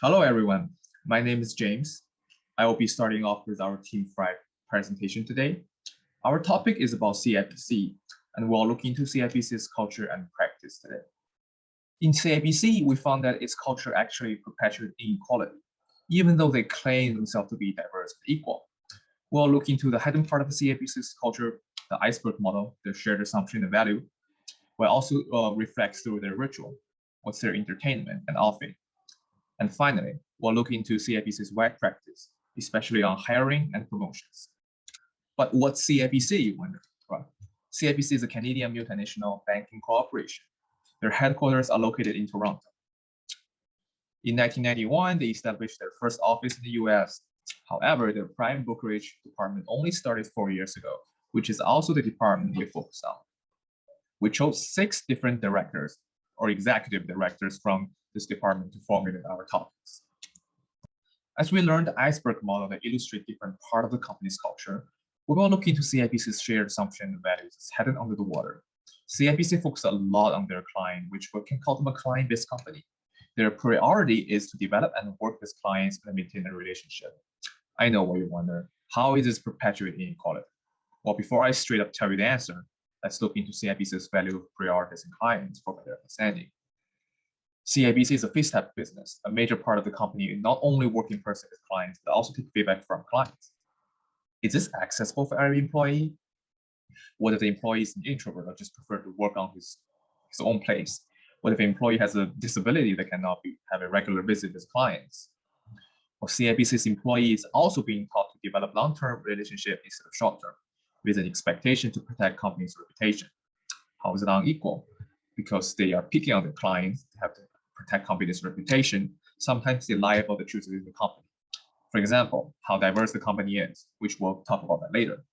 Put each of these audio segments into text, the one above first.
Hello, everyone. My name is James. I will be starting off with our Team 5 presentation today. Our topic is about CIBC, and we'll look into CIBC's culture and practice today. In CIBC, we found that its culture actually perpetuates inequality, even though they claim themselves to be diverse and equal. We'll look into the hidden part of the CIBC's culture, the iceberg model, their shared assumption and value, will also reflect through their ritual, what's their entertainment and offering. And finally, we'll look into CIBC's wide practice, especially on hiring and promotions. But what's CIBC, you wonder? Well, CIBC is a Canadian multinational banking corporation. Their headquarters are located in Toronto. In 1991, they established their first office in the US. However, their prime brokerage department only started 4 years ago, which is also the department we focus on. We chose 6 different directors or executive directors from this department to formulate our topics. As we learn the iceberg model that illustrates different part of the company's culture, we will look into CIBC's shared assumption and values as headed under the water. CIBC focuses a lot on their client, which we can call them a client-based company. Their priority is to develop and work with clients and maintain a relationship. I know what you wonder, how is this perpetuating inequality? Well, before I straight up tell you the answer, let's look into CIBC's value of prioritizing clients for better understanding. CIBC is a fixed-type business. A major part of the company not only work in person with clients, but also take feedback from clients. Is this accessible for every employee? What if the employee is an introvert or just prefer to work on his own place? What if the employee has a disability that cannot have a regular visit with clients? Well, CIBC's employees also being taught to develop long-term relationship instead of short-term, with an expectation to protect company's reputation. How is it unequal? Because they are picking on their clients to have to protect company's reputation, sometimes they lie about the truth within the company. For example, how diverse the company is, which we'll talk about that later.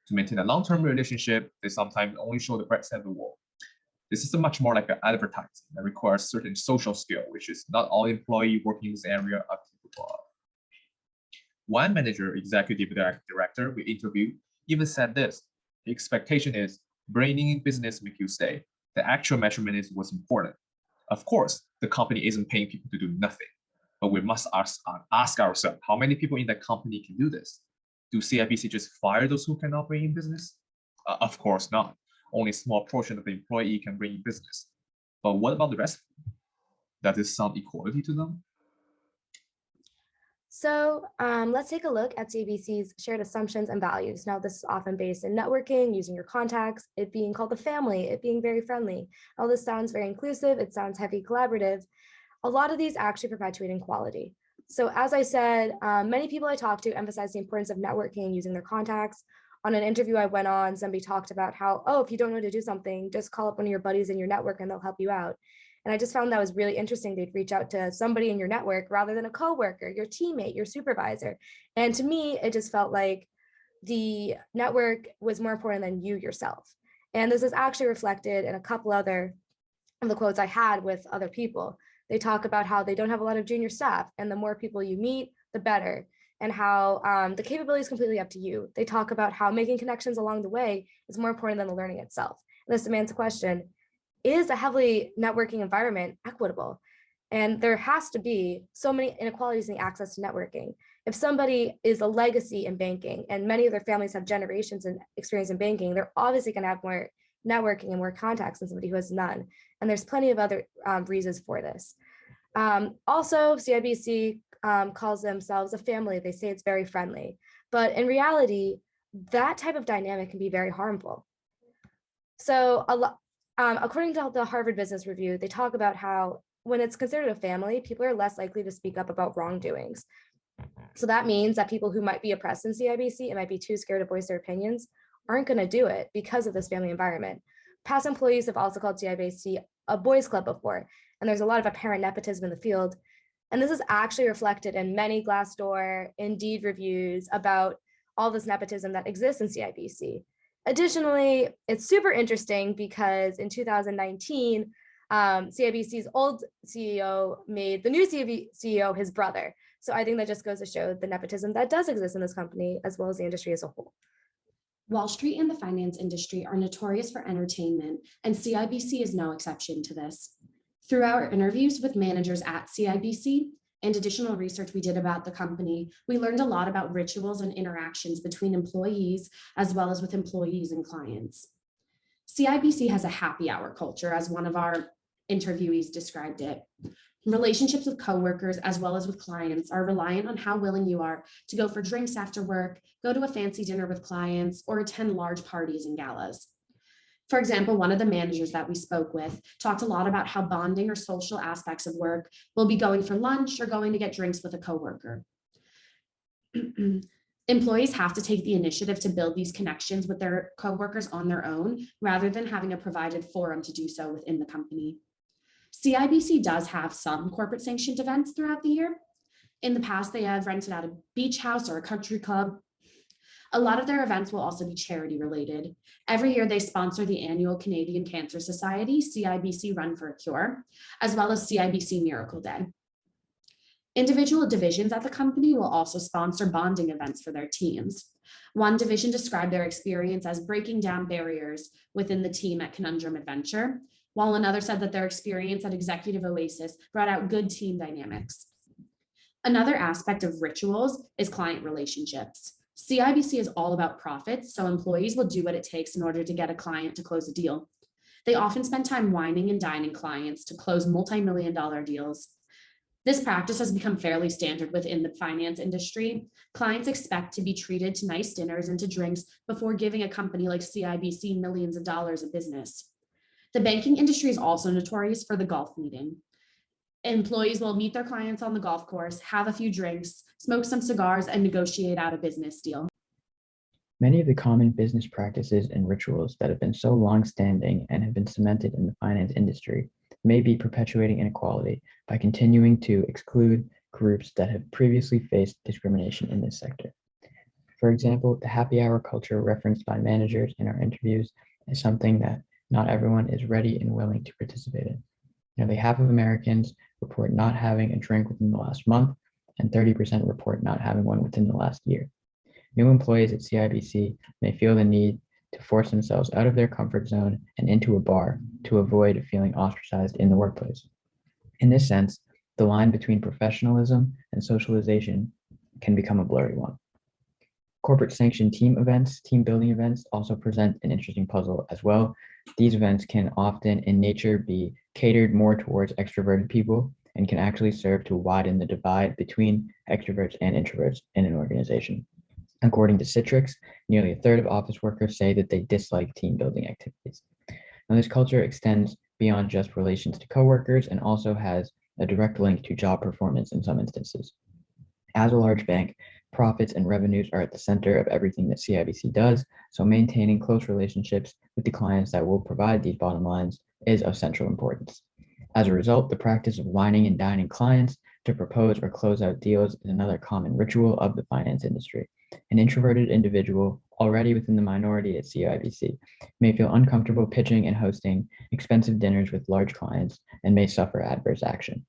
To maintain a long-term relationship, they sometimes only show the bright side of the wall. This is much more like an advertising that requires certain social skill, which is not all employees working in this area are capable of. One manager, executive director we interviewed even said this: the expectation is bringing in business make you stay. The actual measurement is what's important. Of course, the company isn't paying people to do nothing, but we must ask ourselves, how many people in that company can do this? Do CIBC just fire those who cannot bring in business? Of course not. Only a small portion of the employee can bring in business. But what about the rest? Does this sound equality to them? So let's take a look at CIBC's shared assumptions and values. Now, this is often based in networking, using your contacts, it being called a family, it being very friendly. All this sounds very inclusive, it sounds heavy collaborative. A lot of these actually perpetuate inequality. So as I said, many people I talked to emphasize the importance of networking, using their contacts. On an interview I went on, somebody talked about how, oh, if you don't know how to do something, just call up one of your buddies in your network and they'll help you out. And I just found that was really interesting. They'd reach out to somebody in your network rather than a coworker, your teammate, your supervisor. And to me, it just felt like the network was more important than you yourself. And this is actually reflected in a couple other of the quotes I had with other people. They talk about how they don't have a lot of junior staff, and the more people you meet, the better, and how the capability is completely up to you. They talk about how making connections along the way is more important than the learning itself. And this demands a question: is a heavily networking environment equitable? And there has to be so many inequalities in access to networking. If somebody is a legacy in banking and many of their families have generations and experience in banking, they're obviously going to have more networking and more contacts than somebody who has none. And there's plenty of other reasons for this. Also, CIBC calls themselves a family. They say it's very friendly, but in reality, that type of dynamic can be very harmful. So according to the Harvard Business Review, they talk about how when it's considered a family, people are less likely to speak up about wrongdoings. So that means that people who might be oppressed in CIBC and might be too scared to voice their opinions aren't going to do it because of this family environment. Past employees have also called CIBC a boys club before, and there's a lot of apparent nepotism in the field. And this is actually reflected in many Glassdoor, Indeed reviews about all this nepotism that exists in CIBC. Additionally, it's super interesting because in 2019, CIBC's old CEO made the new CEO his brother. So I think that just goes to show the nepotism that does exist in this company, as well as the industry as a whole. Wall Street and the finance industry are notorious for entertainment, and CIBC is no exception to this. Through our interviews with managers at CIBC, and additional research we did about the company, we learned a lot about rituals and interactions between employees as well as with employees and clients. CIBC has a happy hour culture, as one of our interviewees described it. Relationships with coworkers as well as with clients are reliant on how willing you are to go for drinks after work, go to a fancy dinner with clients, or attend large parties and galas. For example, one of the managers that we spoke with talked a lot about how bonding or social aspects of work will be going for lunch or going to get drinks with a coworker. Employees have to take the initiative to build these connections with their coworkers on their own, rather than having a provided forum to do so within the company. CIBC does have some corporate sanctioned events throughout the year. In the past, they have rented out a beach house or a country club. A lot of their events will also be charity related. Every year they sponsor the annual Canadian Cancer Society CIBC Run for a Cure, as well as CIBC Miracle Day. Individual divisions at the company will also sponsor bonding events for their teams. One division described their experience as breaking down barriers within the team at Conundrum Adventure, while another said that their experience at Executive Oasis brought out good team dynamics. Another aspect of rituals is client relationships. CIBC is all about profits, so employees will do what it takes in order to get a client to close a deal. They often spend time wining and dining clients to close multi-million-dollar deals. This practice has become fairly standard within the finance industry. Clients expect to be treated to nice dinners and to drinks before giving a company like CIBC millions of dollars of business. The banking industry is also notorious for the golf meeting. Employees will meet their clients on the golf course, have a few drinks, smoke some cigars, and negotiate out a business deal. Many of the common business practices and rituals that have been so long-standing and have been cemented in the finance industry may be perpetuating inequality by continuing to exclude groups that have previously faced discrimination in this sector. For example, the happy hour culture referenced by managers in our interviews is something that not everyone is ready and willing to participate in. Nearly half of Americans report not having a drink within the last month, and 30% report not having one within the last year. New employees at CIBC may feel the need to force themselves out of their comfort zone and into a bar to avoid feeling ostracized in the workplace. In this sense, the line between professionalism and socialization can become a blurry one. Corporate sanctioned team events, team building events also present an interesting puzzle as well. These events can often in nature be catered more towards extroverted people and can actually serve to widen the divide between extroverts and introverts in an organization. According to Citrix, nearly a third of office workers say that they dislike team building activities. Now, this culture extends beyond just relations to coworkers and also has a direct link to job performance in some instances. As a large bank, profits and revenues are at the center of everything that CIBC does, so maintaining close relationships with the clients that will provide these bottom lines is of central importance. As a result, the practice of wining and dining clients to propose or close out deals is another common ritual of the finance industry. An introverted individual already within the minority at CIBC may feel uncomfortable pitching and hosting expensive dinners with large clients and may suffer adverse action.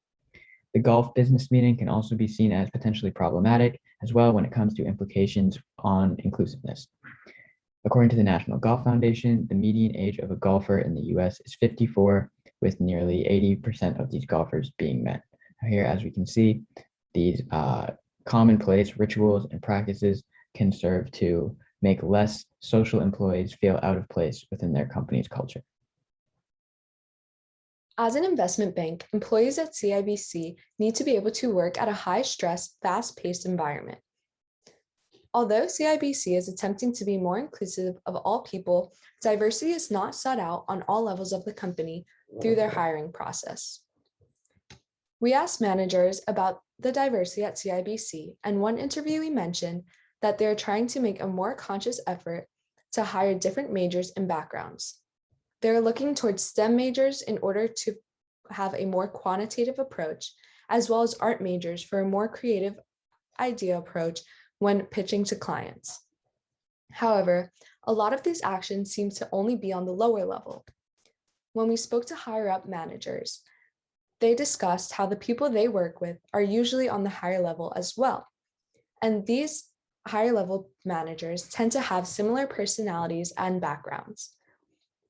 The golf business meeting can also be seen as potentially problematic as well when it comes to implications on inclusiveness. According to the National Golf Foundation, the median age of a golfer in the US is 54, with nearly 80% of these golfers being men. Here, as we can see, these commonplace rituals and practices can serve to make less social employees feel out of place within their company's culture. As an investment bank, employees at CIBC need to be able to work at a high-stress, fast-paced environment. Although CIBC is attempting to be more inclusive of all people, diversity is not sought out on all levels of the company through their hiring process. We asked managers about the diversity at CIBC, and one interviewee mentioned that they're trying to make a more conscious effort to hire different majors and backgrounds. They're looking towards STEM majors in order to have a more quantitative approach, as well as art majors for a more creative idea approach when pitching to clients. However, a lot of these actions seem to only be on the lower level. When we spoke to higher up managers, they discussed how the people they work with are usually on the higher level as well. And these higher level managers tend to have similar personalities and backgrounds.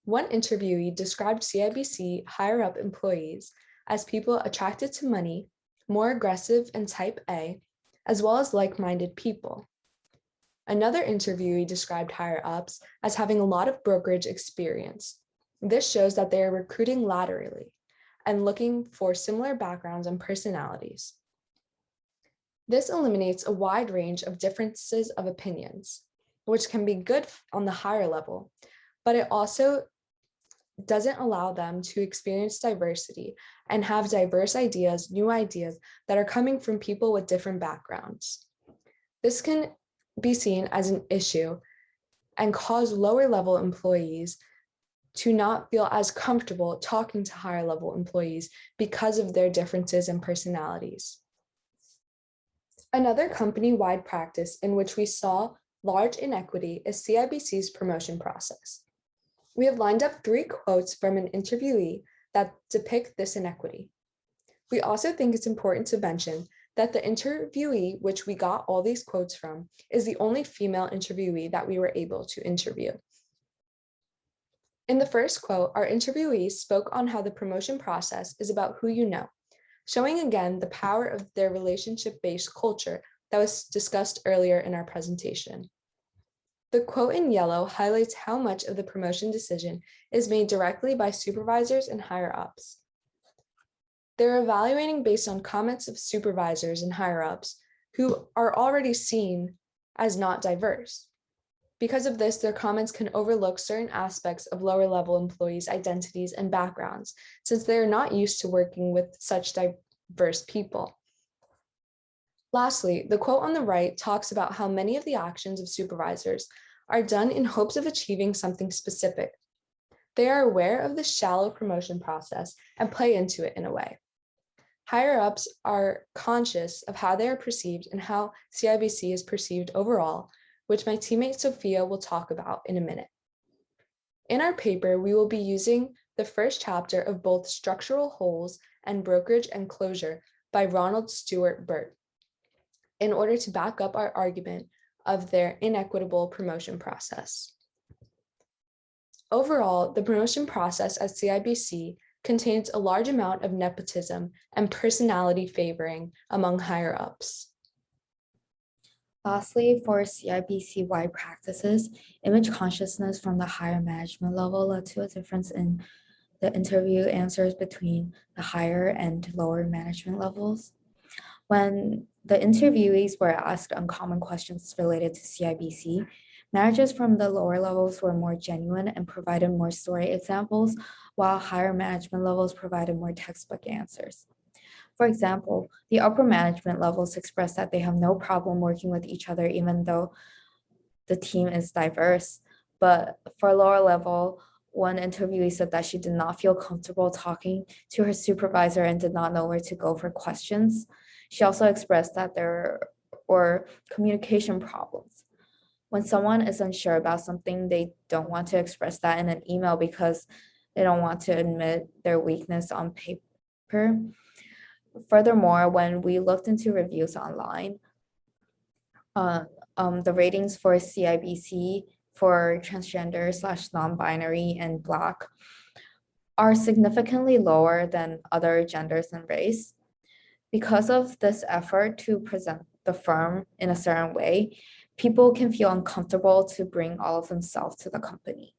One interviewee described CIBC higher up employees as people attracted to money, more aggressive and type A, as well as like-minded people. Another interviewee described higher ups as having a lot of brokerage experience. This shows that they are recruiting laterally and looking for similar backgrounds and personalities. This eliminates a wide range of differences of opinions, which can be good on the higher level, but it also doesn't allow them to experience diversity and have diverse ideas, new ideas that are coming from people with different backgrounds. This can be seen as an issue and cause lower level employees to not feel as comfortable talking to higher level employees because of their differences and personalities. Another company-wide practice in which we saw large inequity is CIBC's promotion process. We have lined up 3 quotes from an interviewee that depict this inequity. We also think it's important to mention that the interviewee, which we got all these quotes from, is the only female interviewee that we were able to interview. In the first quote, our interviewee spoke on how the promotion process is about who you know, showing again the power of their relationship-based culture that was discussed earlier in our presentation. The quote in yellow highlights how much of the promotion decision is made directly by supervisors and higher ups. They're evaluating based on comments of supervisors and higher ups who are already seen as not diverse. Because of this, their comments can overlook certain aspects of lower level employees' identities and backgrounds, since they are not used to working with such diverse people. Lastly, the quote on the right talks about how many of the actions of supervisors are done in hopes of achieving something specific. They are aware of the shallow promotion process and play into it in a way. Higher ups are conscious of how they are perceived and how CIBC is perceived overall, which my teammate Sophia will talk about in a minute. In our paper, we will be using the first chapter of both Structural Holes and Brokerage and Closure by Ronald Stewart Burt in order to back up our argument of their inequitable promotion process. Overall, the promotion process at CIBC contains a large amount of nepotism and personality favoring among higher ups. Lastly, for CIBC-wide practices, image consciousness from the higher management level led to a difference in the interview answers between the higher and lower management levels. When the interviewees were asked uncommon questions related to CIBC, managers from the lower levels were more genuine and provided more story examples, while higher management levels provided more textbook answers. For example, the upper management levels express that they have no problem working with each other even though the team is diverse. But for lower level, one interviewee said that she did not feel comfortable talking to her supervisor and did not know where to go for questions. She also expressed that there were communication problems. When someone is unsure about something, they don't want to express that in an email because they don't want to admit their weakness on paper. Furthermore, when we looked into reviews online, the ratings for CIBC for transgender / non-binary and Black are significantly lower than other genders and race. Because of this effort to present the firm in a certain way, people can feel uncomfortable to bring all of themselves to the company.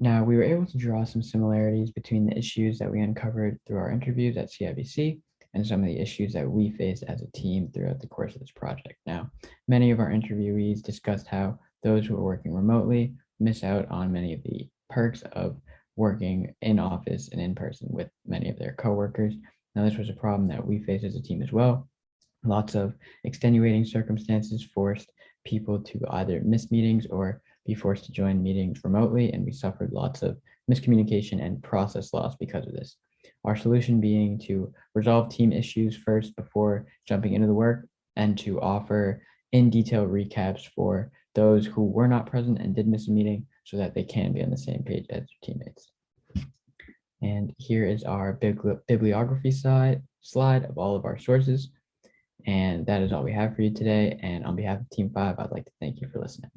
Now, we were able to draw some similarities between the issues that we uncovered through our interviews at CIBC and some of the issues that we faced as a team throughout the course of this project. Now, many of our interviewees discussed how those who are working remotely miss out on many of the perks of working in office and in person with many of their coworkers. Now, this was a problem that we faced as a team as well. Lots of extenuating circumstances forced people to either miss meetings or be forced to join meetings remotely, and we suffered lots of miscommunication and process loss because of this. Our solution being to resolve team issues first before jumping into the work and to offer in detail recaps for those who were not present and did miss a meeting so that they can be on the same page as their teammates. And here is our bibliography slide of all of our sources. And that is all we have for you today. And on behalf of Team 5, I'd like to thank you for listening.